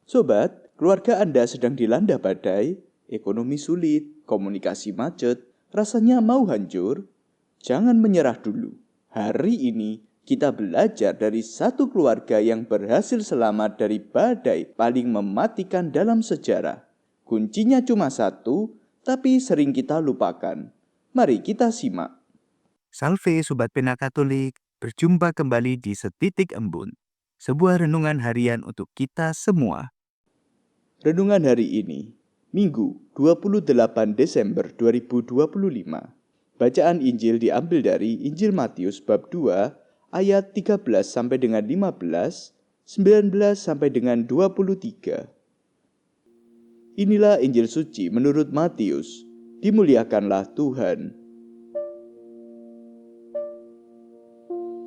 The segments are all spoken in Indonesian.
Sobat, keluarga Anda sedang dilanda badai, ekonomi sulit, komunikasi macet, rasanya mau hancur? Jangan menyerah dulu. Hari ini kita belajar dari satu keluarga yang berhasil selamat dari badai paling mematikan dalam sejarah. Kuncinya cuma satu, tapi sering kita lupakan. Mari kita simak. Salve Sobat Pena Katolik, berjumpa kembali di Setitik Embun. Sebuah renungan harian untuk kita semua. Renungan hari ini, Minggu 28 Desember 2025. Bacaan Injil diambil dari Injil Matius bab 2 ayat 13 sampai dengan 15, 19 sampai dengan 23. Inilah Injil suci menurut Matius. Dimuliakanlah Tuhan.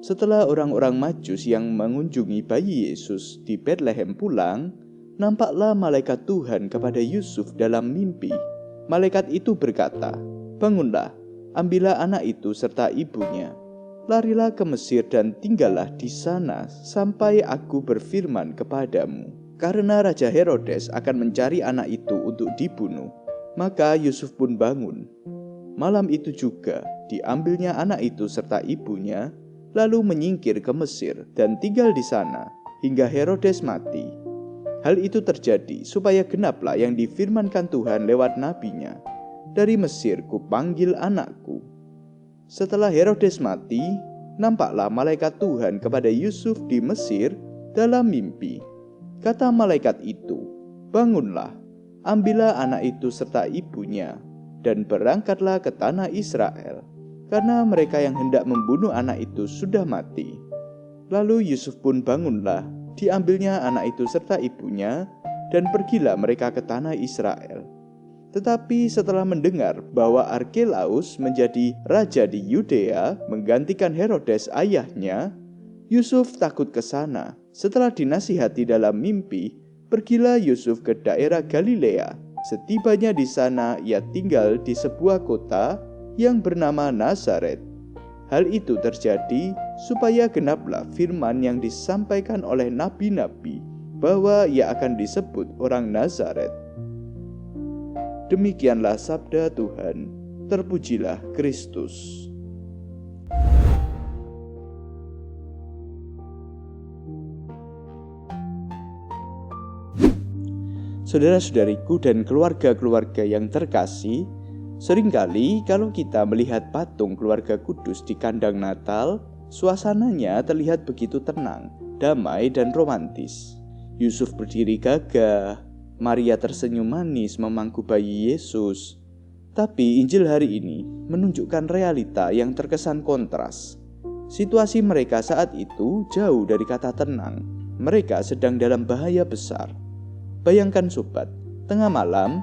Setelah orang-orang Majus yang mengunjungi bayi Yesus di Betlehem pulang, nampaklah malaikat Tuhan kepada Yusuf dalam mimpi. Malaikat itu berkata, "Bangunlah, ambillah anak itu serta ibunya. Larilah ke Mesir dan tinggallah di sana sampai aku berfirman kepadamu. Karena Raja Herodes akan mencari anak itu untuk dibunuh." Maka Yusuf pun bangun. Malam itu juga diambilnya anak itu serta ibunya, lalu menyingkir ke Mesir dan tinggal di sana hingga Herodes mati. Hal itu terjadi supaya genaplah yang difirmankan Tuhan lewat nabinya, "Dari Mesir kupanggil anakku." Setelah Herodes mati, nampaklah malaikat Tuhan kepada Yusuf di Mesir dalam mimpi. Kata malaikat itu, "Bangunlah, ambillah anak itu serta ibunya, dan berangkatlah ke tanah Israel, karena mereka yang hendak membunuh anak itu sudah mati." Lalu Yusuf pun bangunlah, diambilnya anak itu serta ibunya, dan pergilah mereka ke tanah Israel. Tetapi setelah mendengar bahwa Arkelaus menjadi raja di Yudea menggantikan Herodes ayahnya, Yusuf takut ke sana. Setelah dinasihati dalam mimpi, pergilah Yusuf ke daerah Galilea. Setibanya di sana, ia tinggal di sebuah kota yang bernama Nazaret. Hal itu terjadi supaya genaplah firman yang disampaikan oleh nabi-nabi bahwa ia akan disebut orang Nazaret. Demikianlah sabda Tuhan. Terpujilah Kristus. Saudara-saudariku dan keluarga-keluarga yang terkasih, seringkali kalau kita melihat patung keluarga kudus di kandang Natal, suasananya terlihat begitu tenang, damai dan romantis. Yusuf berdiri gagah, Maria tersenyum manis memangku bayi Yesus. Tapi Injil hari ini menunjukkan realita yang terkesan kontras. Situasi mereka saat itu jauh dari kata tenang. Mereka sedang dalam bahaya besar. Bayangkan sobat, tengah malam,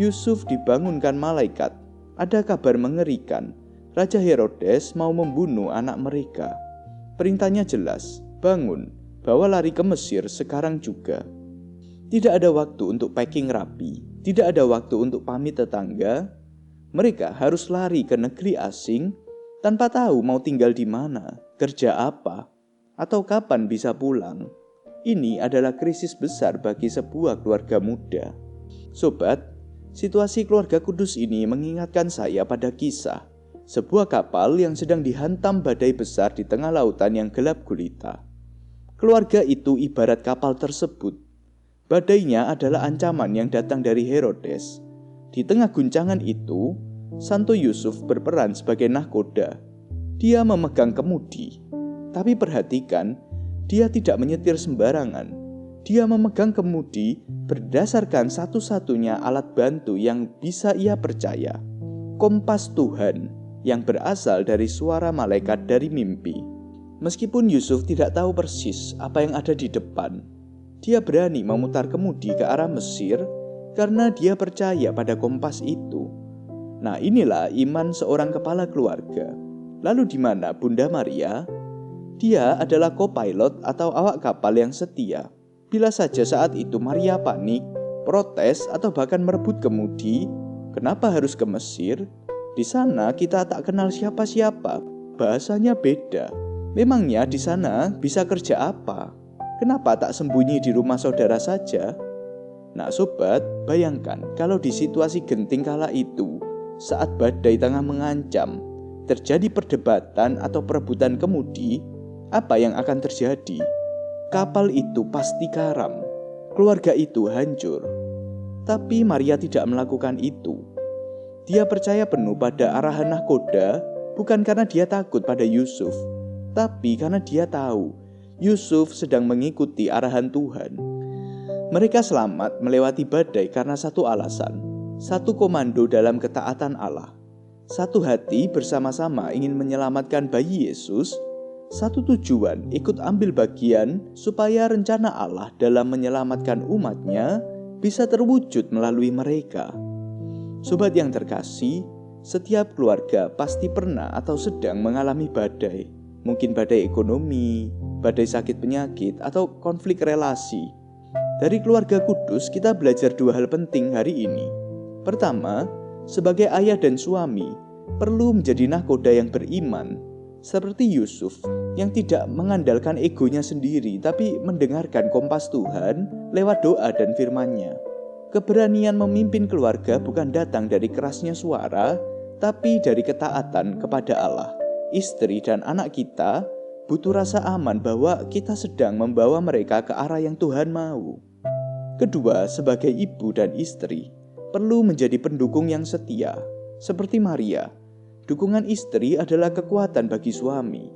Yusuf dibangunkan malaikat. Ada kabar mengerikan, Raja Herodes mau membunuh anak mereka. Perintahnya jelas, bangun, bawa lari ke Mesir sekarang juga. Tidak ada waktu untuk packing rapi, tidak ada waktu untuk pamit tetangga. Mereka harus lari ke negeri asing tanpa tahu mau tinggal di mana, kerja apa, atau kapan bisa pulang. Ini adalah krisis besar bagi sebuah keluarga muda. Sobat, situasi keluarga kudus ini mengingatkan saya pada kisah sebuah kapal yang sedang dihantam badai besar di tengah lautan yang gelap gulita. Keluarga itu ibarat kapal tersebut. Badainya adalah ancaman yang datang dari Herodes. Di tengah guncangan itu, Santo Yusuf berperan sebagai nahkoda. Dia memegang kemudi. Tapi perhatikan, dia tidak menyetir sembarangan. Dia memegang kemudi berdasarkan satu-satunya alat bantu yang bisa ia percaya. Kompas Tuhan yang berasal dari suara malaikat dari mimpi. Meskipun Yusuf tidak tahu persis apa yang ada di depan, dia berani memutar kemudi ke arah Mesir karena dia percaya pada kompas itu. Nah, inilah iman seorang kepala keluarga. Lalu di mana Bunda Maria? Dia adalah co-pilot atau awak kapal yang setia. Bila saja saat itu Maria panik, protes, atau bahkan merebut kemudi, kenapa harus ke Mesir? Di sana kita tak kenal siapa-siapa, bahasanya beda. Memangnya di sana bisa kerja apa? Kenapa tak sembunyi di rumah saudara saja? Nah sobat, bayangkan kalau di situasi genting kala itu, saat badai tengah mengancam, terjadi perdebatan atau perebutan kemudi, apa yang akan terjadi? Kapal itu pasti karam, keluarga itu hancur. Tapi Maria tidak melakukan itu. Dia percaya penuh pada arahan nahkoda, bukan karena dia takut pada Yusuf, tapi karena dia tahu Yusuf sedang mengikuti arahan Tuhan. Mereka selamat melewati badai karena satu alasan, satu komando dalam ketaatan Allah. Satu hati bersama-sama ingin menyelamatkan bayi Yesus, satu tujuan ikut ambil bagian supaya rencana Allah dalam menyelamatkan umatnya bisa terwujud melalui mereka. Sobat yang terkasih, setiap keluarga pasti pernah atau sedang mengalami badai. Mungkin badai ekonomi, badai sakit penyakit, atau konflik relasi. Dari keluarga kudus kita belajar dua hal penting hari ini. Pertama, sebagai ayah dan suami, perlu menjadi nahkoda yang beriman, seperti Yusuf yang tidak mengandalkan egonya sendiri, tapi mendengarkan kompas Tuhan lewat doa dan firman-Nya. Keberanian memimpin keluarga bukan datang dari kerasnya suara, tapi dari ketaatan kepada Allah. Istri dan anak kita butuh rasa aman bahwa kita sedang membawa mereka ke arah yang Tuhan mau. Kedua, sebagai ibu dan istri, perlu menjadi pendukung yang setia. Seperti Maria, dukungan istri adalah kekuatan bagi suami.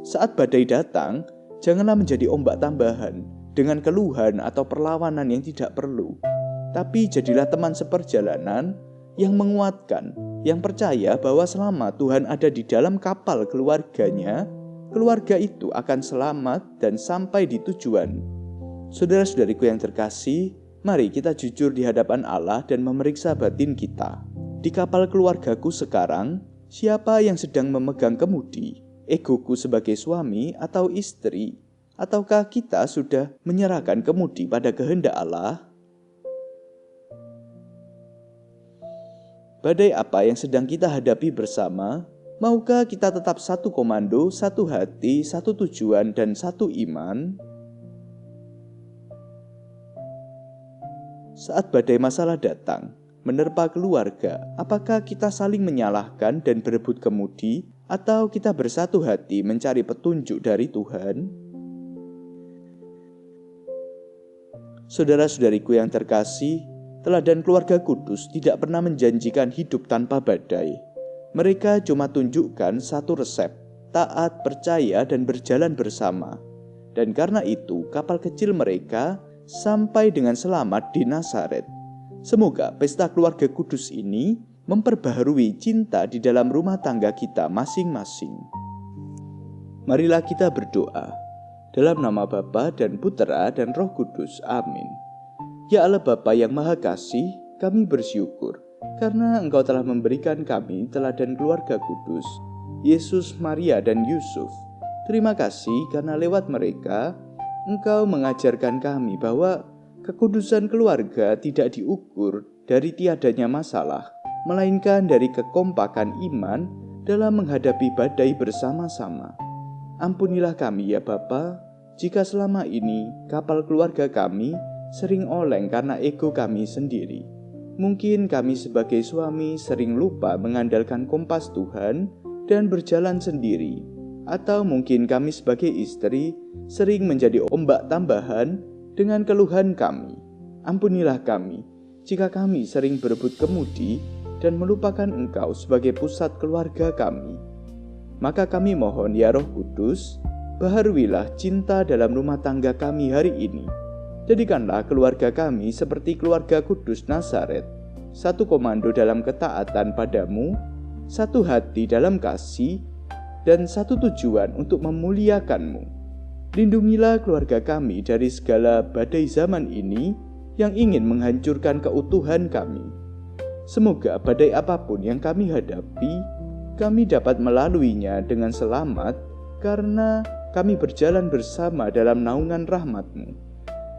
Saat badai datang, janganlah menjadi ombak tambahan dengan keluhan atau perlawanan yang tidak perlu. Tapi jadilah teman seperjalanan yang menguatkan, yang percaya bahwa selama Tuhan ada di dalam kapal keluarganya, keluarga itu akan selamat dan sampai di tujuan. Saudara-saudariku yang terkasih, mari kita jujur di hadapan Allah dan memeriksa batin kita. Di kapal keluargaku sekarang, siapa yang sedang memegang kemudi? Egoku sebagai suami atau istri? Ataukah kita sudah menyerahkan kemudi pada kehendak Allah? Badai apa yang sedang kita hadapi bersama? Maukah kita tetap satu komando, satu hati, satu tujuan, dan satu iman? Saat badai masalah datang, menerpa keluarga, apakah kita saling menyalahkan dan berebut kemudi, atau kita bersatu hati mencari petunjuk dari Tuhan? Saudara-saudariku yang terkasih, teladan keluarga kudus tidak pernah menjanjikan hidup tanpa badai. Mereka cuma tunjukkan satu resep, taat, percaya, dan berjalan bersama. Dan karena itu, kapal kecil mereka sampai dengan selamat di Nazaret. Semoga pesta keluarga kudus ini memperbaharui cinta di dalam rumah tangga kita masing-masing. Marilah kita berdoa. Dalam nama Bapa dan Putera dan Roh Kudus. Amin. Ya Allah Bapa yang Maha Kasih, kami bersyukur karena Engkau telah memberikan kami teladan keluarga kudus, Yesus, Maria, dan Yusuf. Terima kasih karena lewat mereka, Engkau mengajarkan kami bahwa kekudusan keluarga tidak diukur dari tiadanya masalah, melainkan dari kekompakan iman dalam menghadapi badai bersama-sama. Ampunilah kami ya Bapa, jika selama ini kapal keluarga kami sering oleng karena ego kami sendiri. Mungkin kami sebagai suami sering lupa mengandalkan kompas Tuhan dan berjalan sendiri. Atau mungkin kami sebagai istri sering menjadi ombak tambahan dengan keluhan kami. Ampunilah kami jika kami sering berebut kemudi dan melupakan Engkau sebagai pusat keluarga kami. Maka kami mohon ya Roh Kudus, baharuilah cinta dalam rumah tangga kami hari ini. Jadikanlah keluarga kami seperti keluarga kudus Nazaret, satu komando dalam ketaatan padamu, satu hati dalam kasih, dan satu tujuan untuk memuliakan-Mu. Lindungilah keluarga kami dari segala badai zaman ini yang ingin menghancurkan keutuhan kami. Semoga badai apapun yang kami hadapi, kami dapat melaluinya dengan selamat karena kami berjalan bersama dalam naungan rahmat-Mu.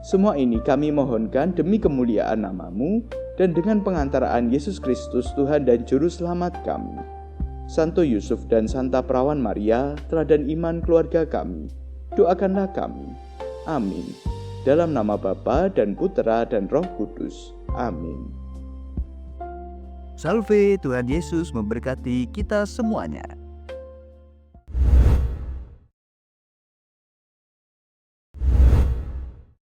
Semua ini kami mohonkan demi kemuliaan nama-Mu dan dengan pengantaraan Yesus Kristus Tuhan dan Juru Selamat kami. Santo Yusuf dan Santa Perawan Maria, teladan iman keluarga kami, doakanlah kami. Amin. Dalam nama Bapa dan Putera dan Roh Kudus. Amin. Salve, Tuhan Yesus memberkati kita semuanya.